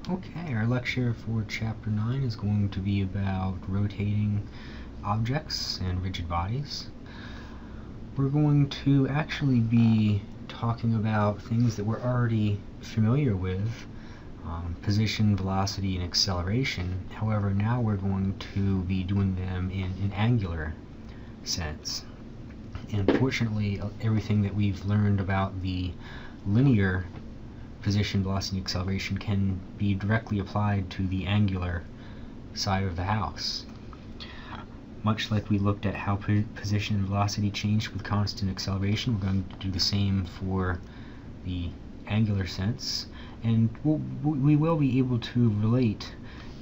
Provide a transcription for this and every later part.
Okay, our lecture for Chapter 9 is going to be about rotating objects and rigid bodies. We're going to actually be talking about things that we're already familiar with, position, velocity, and acceleration. However, now we're going to be doing them in an angular sense. And fortunately, everything that we've learned about the linear position, velocity, and acceleration can be directly applied to the angular side of the house. Much like we looked at how position and velocity changed with constant acceleration, we're going to do the same for the angular sense, and we will be able to relate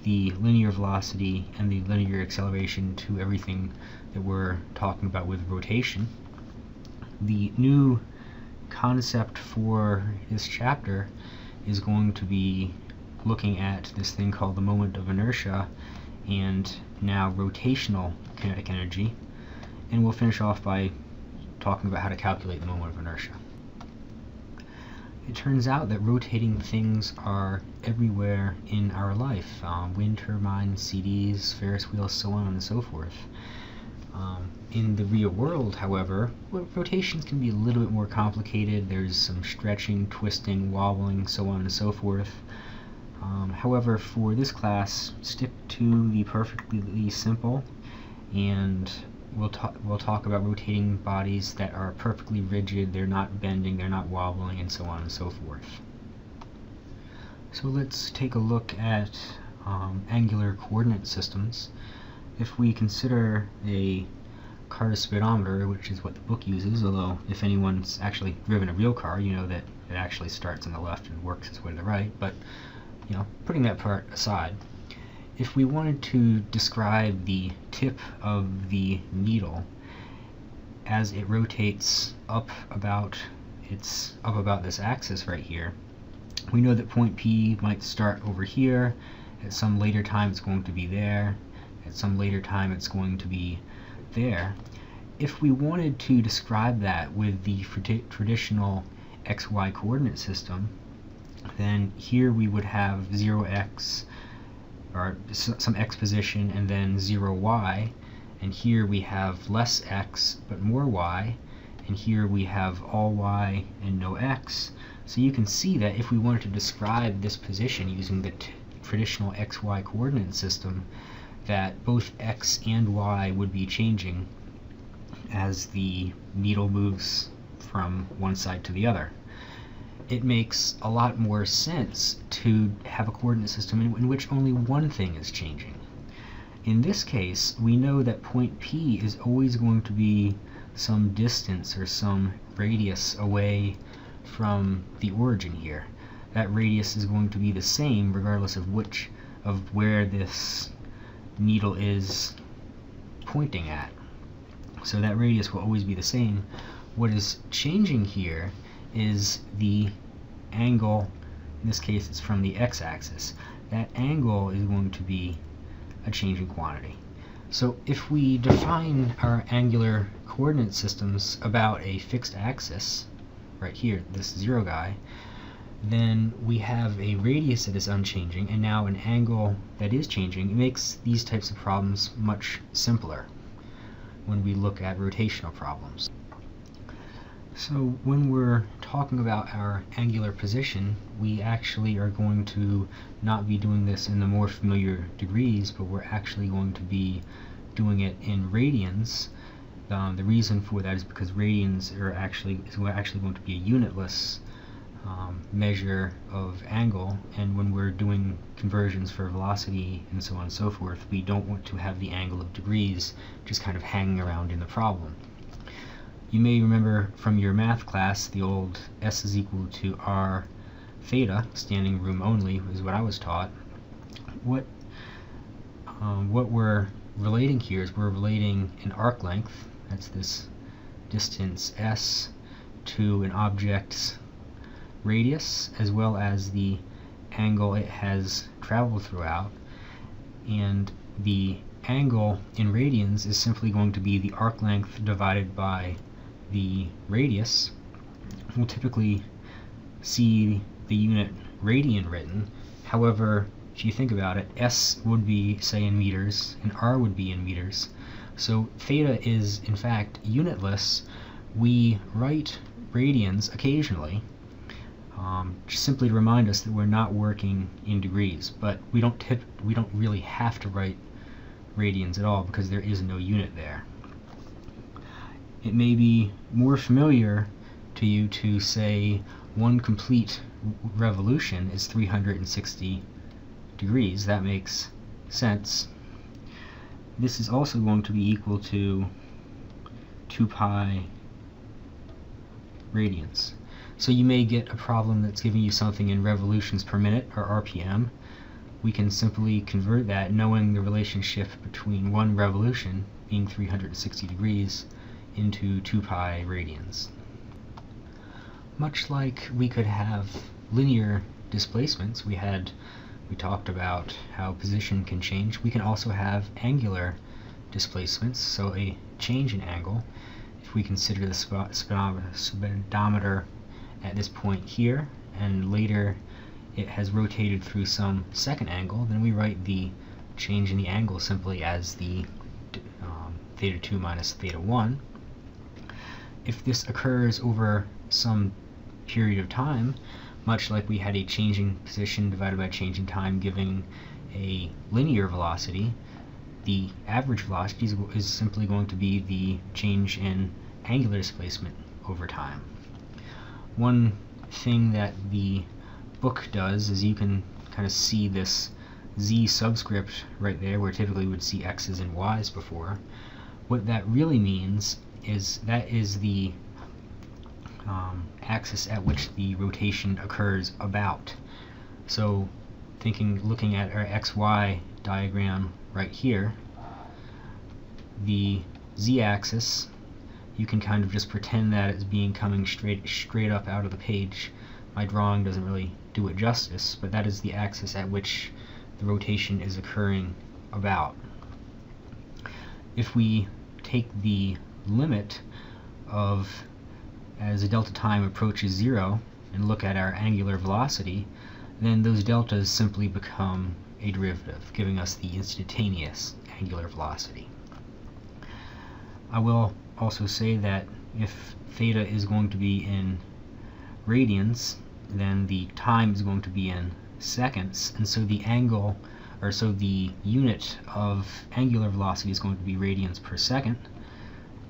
the linear velocity and the linear acceleration to everything that we're talking about with rotation. The new concept for this chapter is going to be looking at this thing called the moment of inertia and now rotational kinetic energy, and we'll finish off by talking about how to calculate the moment of inertia. It turns out that rotating things are everywhere in our life. Wind turbines, CDs, Ferris wheels, so on and so forth. In the real world, however, rotations can be a little bit more complicated. There's some stretching, twisting, wobbling, so on and so forth. However, for this class, stick to the perfectly simple, and we'll talk about rotating bodies that are perfectly rigid, they're not bending, they're not wobbling, and so on and so forth. So let's take a look at angular coordinate systems. If we consider a car speedometer, which is what the book uses, although if anyone's actually driven a real car, you know that it actually starts on the left and works its way to the right, but putting that part aside, if we wanted to describe the tip of the needle as it rotates up about this axis right here, we know that point P might start over here. At some later time it's going to be there. At some later time it's going to be there. If we wanted to describe that with the traditional xy coordinate system, then here we would have 0x, or some x position, and then 0y, and here we have less x but more y, and here we have all y and no x. So you can see that if we wanted to describe this position using the traditional xy coordinate system, that both x and y would be changing as the needle moves from one side to the other. It makes a lot more sense to have a coordinate system in which only one thing is changing. In this case, we know that point P is always going to be some distance or some radius away from the origin here. That radius is going to be the same regardless of where this needle is pointing at. So that radius will always be the same. What is changing here is the angle. In this case it's from the x-axis. That angle is going to be a changing quantity. So if we define our angular coordinate systems about a fixed axis, right here, this 0 guy, then we have a radius that is unchanging and now an angle that is changing. It makes these types of problems much simpler when we look at rotational problems. So when we're talking about our angular position, we actually are going to not be doing this in the more familiar degrees, but we're actually going to be doing it in radians. The reason for that is because radians is actually going to be a unitless measure of angle, and when we're doing conversions for velocity and so on and so forth, we don't want to have the angle of degrees just kind of hanging around in the problem. You may remember from your math class the old S is equal to R theta, standing room only, is what I was taught. What we're relating here is we're relating an arc length, that's this distance S, to an object's radius as well as the angle it has traveled throughout, and the angle in radians is simply going to be the arc length divided by the radius. We'll typically see the unit radian written. However, if you think about it, S would be, say, in meters, and R would be in meters. So theta is, in fact, unitless. We write radians occasionally, just simply to remind us that we're not working in degrees, but we don't really have to write radians at all because there is no unit there. It may be more familiar to you to say one complete revolution is 360 degrees. That makes sense. This is also going to be equal to 2 pi radians. So you may get a problem that's giving you something in revolutions per minute, or RPM. We can simply convert that, knowing the relationship between one revolution being 360 degrees, into 2 pi radians. Much like we could have linear displacements, we talked about how position can change. We can also have angular displacements, so a change in angle. If we consider the speedometer at this point here, and later it has rotated through some second angle, then we write the change in the angle simply as the theta 2 minus theta 1. If this occurs over some period of time, much like we had a changing position divided by changing time giving a linear velocity, the average velocity is simply going to be the change in angular displacement over time. One thing that the book does is you can kind of see this z subscript right there, where typically we would see x's and y's before. What that really means is that is the axis at which the rotation occurs about. So looking at our xy diagram right here, the z-axis, you can kind of just pretend that it's coming straight up out of the page. My drawing doesn't really do it justice, but that is the axis at which the rotation is occurring about. If we take the limit of as the delta time approaches 0 and look at our angular velocity, then those deltas simply become a derivative, giving us the instantaneous angular velocity. I will also say that if theta is going to be in radians, then the time is going to be in seconds, and so the unit of angular velocity is going to be radians per second.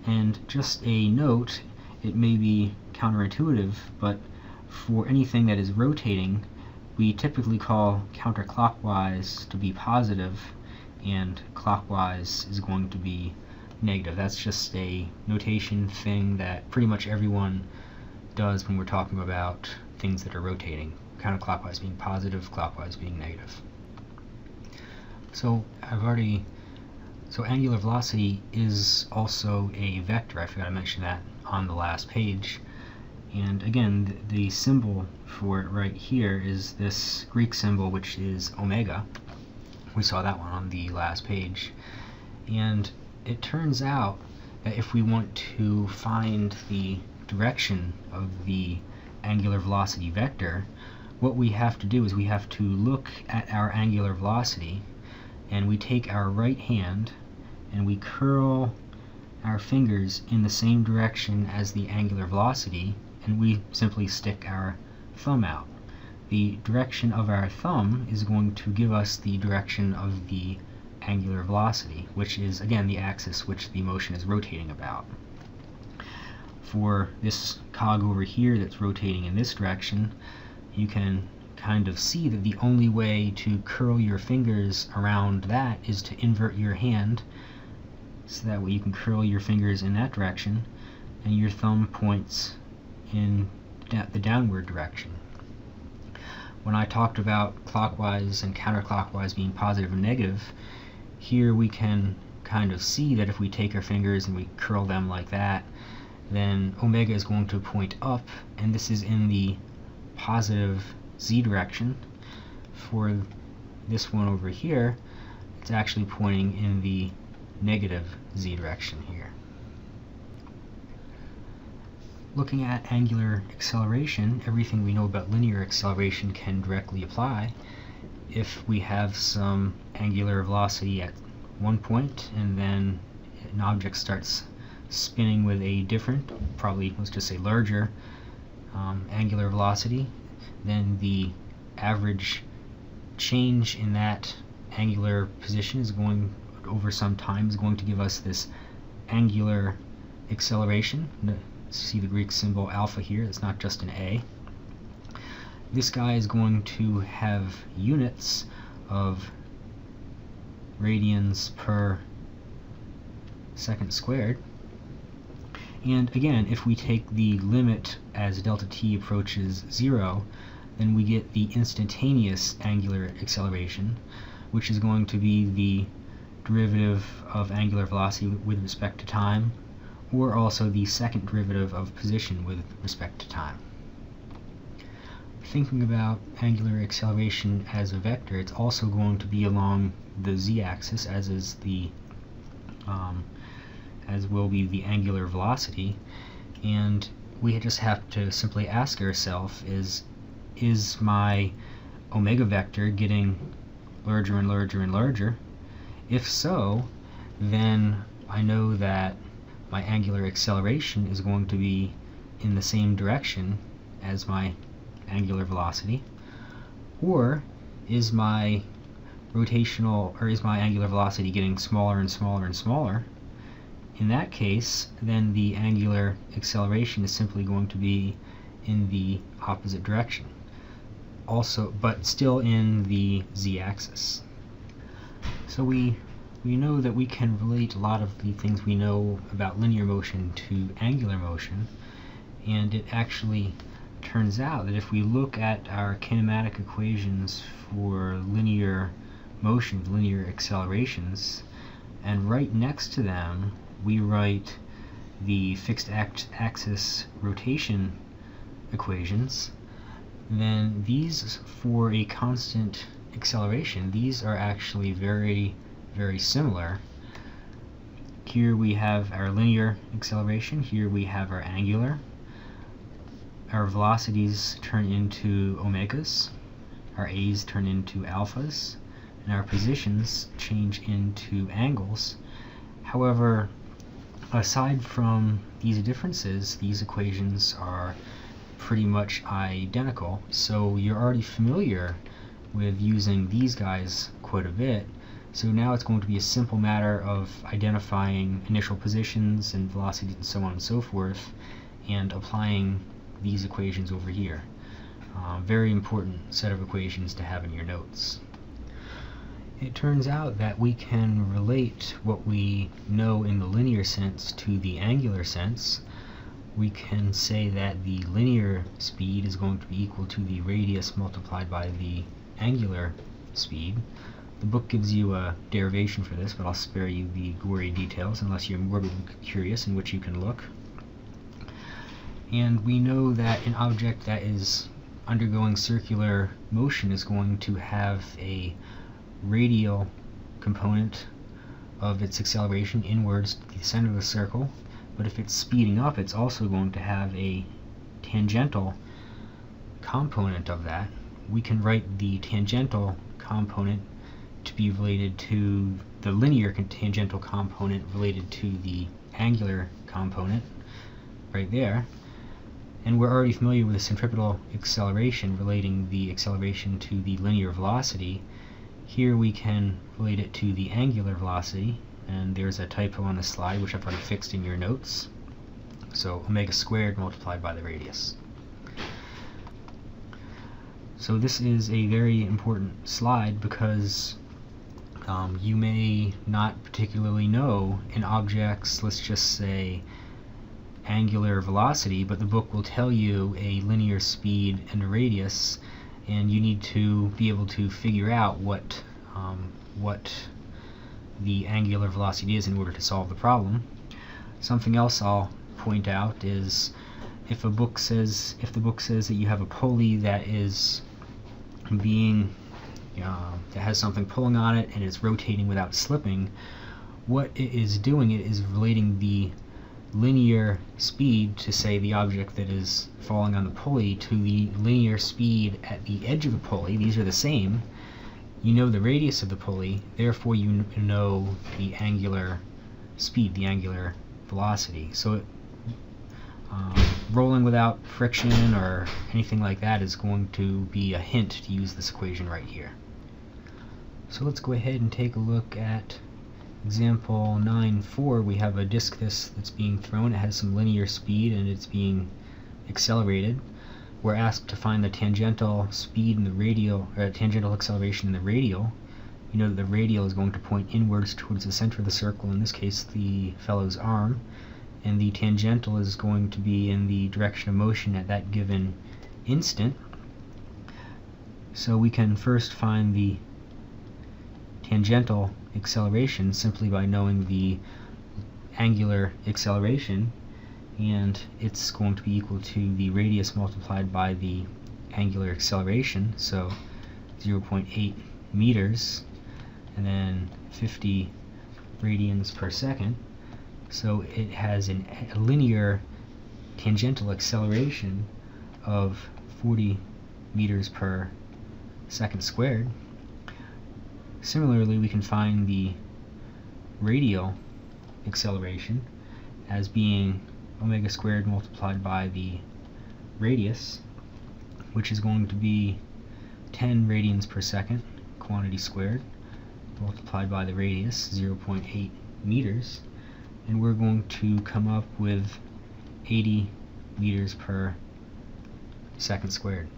And just a note, it may be counterintuitive, but for anything that is rotating, we typically call counterclockwise to be positive, and clockwise is going to be negative. That's just a notation thing that pretty much everyone does when we're talking about things that are rotating. Counterclockwise being positive, clockwise being negative. So angular velocity is also a vector. I forgot to mention that on the last page. And again, the symbol for it right here is this Greek symbol, which is omega. We saw that one on the last page. And it turns out that if we want to find the direction of the angular velocity vector, what we have to do is we have to look at our angular velocity, and we take our right hand and we curl our fingers in the same direction as the angular velocity, and we simply stick our thumb out. The direction of our thumb is going to give us the direction of the angular velocity, which is again the axis which the motion is rotating about. For this cog over here that's rotating in this direction, you can kind of see that the only way to curl your fingers around that is to invert your hand, so that way you can curl your fingers in that direction and your thumb points in the downward direction. When I talked about clockwise and counterclockwise being positive and negative, here we can kind of see that if we take our fingers and we curl them like that, then omega is going to point up, and this is in the positive z direction. For this one over here, it's actually pointing in the negative z direction here. looking at angular acceleration, everything we know about linear acceleration can directly apply. If we have some angular velocity at one point and then an object starts spinning with a different, probably let's just say larger, angular velocity, then the average change in that angular position is going over some time is going to give us this angular acceleration. See the Greek symbol alpha here, it's not just an A. This guy is going to have units of radians per second squared. And again, if we take the limit as delta t approaches 0, then we get the instantaneous angular acceleration, which is going to be the derivative of angular velocity with respect to time, or also the second derivative of position with respect to time. Thinking about angular acceleration as a vector, it's also going to be along the z-axis, as is the as will be the angular velocity, and we just have to simply ask ourselves, is my omega vector getting larger and larger and larger? If so, then I know that my angular acceleration is going to be in the same direction as my angular velocity. Or is my angular velocity getting smaller and smaller and smaller? In that case, then the angular acceleration is simply going to be in the opposite direction, also, but still in the z-axis. So we know that we can relate a lot of the things we know about linear motion to angular motion, and it actually turns out that if we look at our kinematic equations for linear motion, linear accelerations, and right next to them we write the fixed axis rotation equations, then these, for a constant acceleration, these are actually very, very similar. Here we have our linear acceleration, here we have our angular. Our velocities turn into omegas, our a's turn into alphas, and our positions change into angles. However, aside from these differences, these equations are pretty much identical, so you're already familiar with using these guys quite a bit. So now it's going to be a simple matter of identifying initial positions and velocities and so on and so forth, and applying these equations over here. Very important set of equations to have in your notes. It turns out that we can relate what we know in the linear sense to the angular sense. We can say that the linear speed is going to be equal to the radius multiplied by the angular speed. The book gives you a derivation for this, but I'll spare you the gory details unless you're morbidly curious, in which you can look. And we know that an object that is undergoing circular motion is going to have a radial component of its acceleration inwards to the center of the circle, but if it's speeding up, it's also going to have a tangential component of that. We can write the tangential component to be related to the linear tangential component related to the angular component right there. And we're already familiar with the centripetal acceleration relating the acceleration to the linear velocity. Here we can relate it to the angular velocity, and there's a typo on the slide which I've already fixed in your notes. So omega squared multiplied by the radius. So this is a very important slide because you may not particularly know an object's, let's just say, angular velocity, but the book will tell you a linear speed and a radius, and you need to be able to figure out what the angular velocity is in order to solve the problem. Something else I'll point out is if the book says that you have a pulley that is being that has something pulling on it and it's rotating without slipping, what it is doing, it is relating the linear speed to, say, the object that is falling on the pulley to the linear speed at the edge of the pulley, these are the same, you know the radius of the pulley, therefore you know the angular speed, the angular velocity. So rolling without friction or anything like that is going to be a hint to use this equation right here. So let's go ahead and take a look at example 9.4. We have a disk that's being thrown. It has some linear speed and it's being accelerated. We're asked to find the tangential speed in the radial, tangential acceleration in the radial. You know that the radial is going to point inwards towards the center of the circle, in this case the fellow's arm, and the tangential is going to be in the direction of motion at that given instant. So we can first find the tangential acceleration simply by knowing the angular acceleration, and it's going to be equal to the radius multiplied by the angular acceleration, so 0.8 meters and then 50 radians per second. So it has a linear tangential acceleration of 40 meters per second squared. Similarly, we can find the radial acceleration as being omega squared multiplied by the radius, which is going to be 10 radians per second, quantity squared, multiplied by the radius, 0.8 meters, and we're going to come up with 80 meters per second squared.